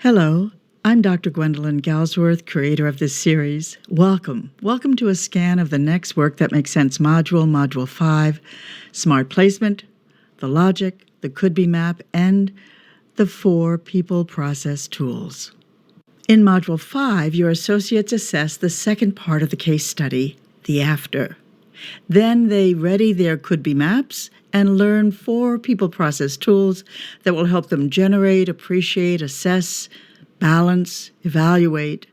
Hello, I'm Dr. Gwendolyn Galsworth, creator of this series. Welcome to a scan of the next Work That Makes Sense module, Module 5, Smart Placement, the Logic, the Could-Be Map, and the 4 People Process Tools. In Module 5, your associates assess the second part of the case study, the after. Then they ready their could-be maps and learn 4 people process tools that will help them generate, appreciate, assess, balance, evaluate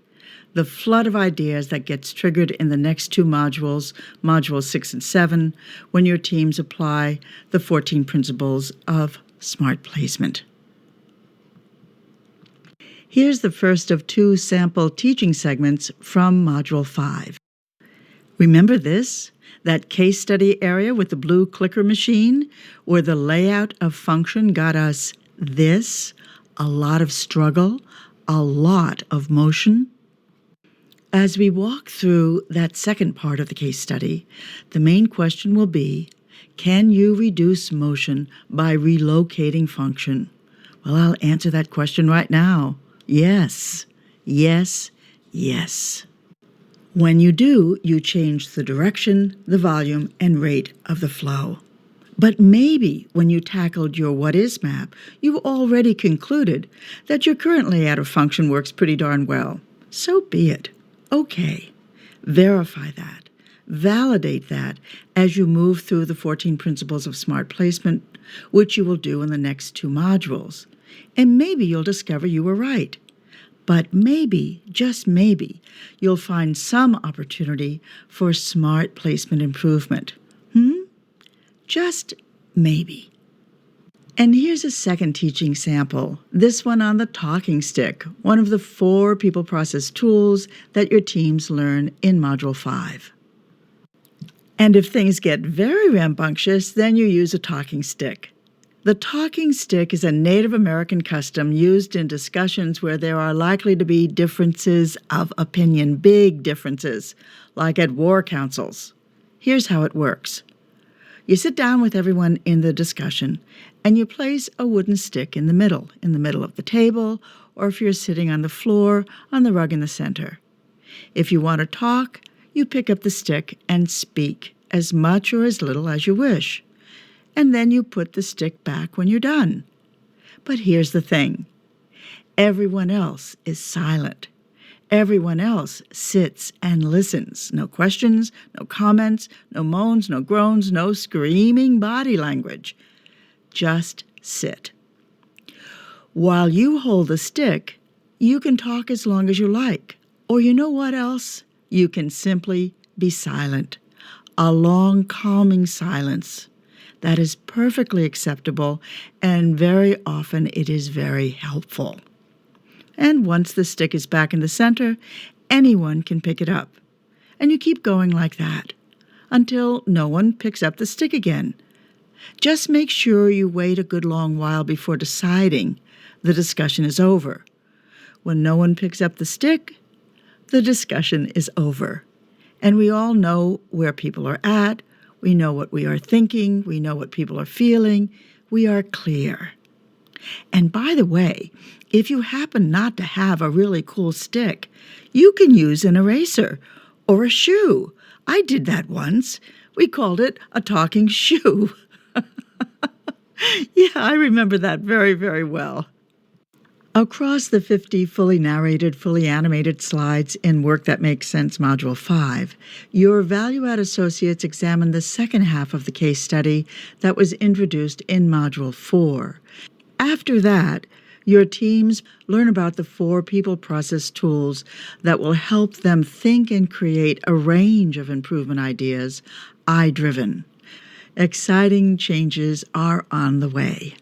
the flood of ideas that gets triggered in the next 2 modules, Modules 6 and 7, when your teams apply the 14 principles of smart placement. Here's the first of 2 sample teaching segments from Module 5. Remember this? That case study area with the blue clicker machine, where the layout of function got us this, a lot of struggle, a lot of motion? As we walk through that second part of the case study, the main question will be, can you reduce motion by relocating function? Well, I'll answer that question right now. Yes, yes, yes. When you do, you change the direction, the volume, and rate of the flow. But maybe when you tackled your what is map, you already concluded that your current layout of function works pretty darn well. So be it. Okay. Verify that. Validate that as you move through the 14 principles of smart placement, which you will do in the next 2 modules. And maybe you'll discover you were right. But maybe, just maybe, you'll find some opportunity for smart placement improvement. Just maybe. And here's a second teaching sample, this one on the talking stick, one of the 4 people process tools that your teams learn in Module 5. And if things get very rambunctious, then you use a talking stick. The talking stick is a Native American custom used in discussions where there are likely to be differences of opinion, big differences, like at war councils. Here's how it works. You sit down with everyone in the discussion, and you place a wooden stick in the middle of the table, or if you're sitting on the floor, on the rug in the center. If you want to talk, you pick up the stick and speak, as much or as little as you wish. And then you put the stick back when you're done. But here's the thing. Everyone else is silent. Everyone else sits and listens. No questions, no comments, no moans, no groans, no screaming body language. Just sit. While you hold the stick, you can talk as long as you like. Or you know what else? You can simply be silent. A long, calming silence. That is perfectly acceptable, and very often it is very helpful. And once the stick is back in the center, anyone can pick it up. And you keep going like that until no one picks up the stick again. Just make sure you wait a good long while before deciding the discussion is over. When no one picks up the stick, the discussion is over. And we all know where people are at. We know what we are thinking. We know what people are feeling. We are clear. And by the way, if you happen not to have a really cool stick, you can use an eraser or a shoe. I did that once. We called it a talking shoe. Yeah, I remember that very, very well. Across the 50 fully narrated, fully animated slides in Work That Makes Sense Module 5, your value-add associates examine the second half of the case study that was introduced in Module 4. After that, your teams learn about the 4 people process tools that will help them think and create a range of improvement ideas, I-driven. Exciting changes are on the way.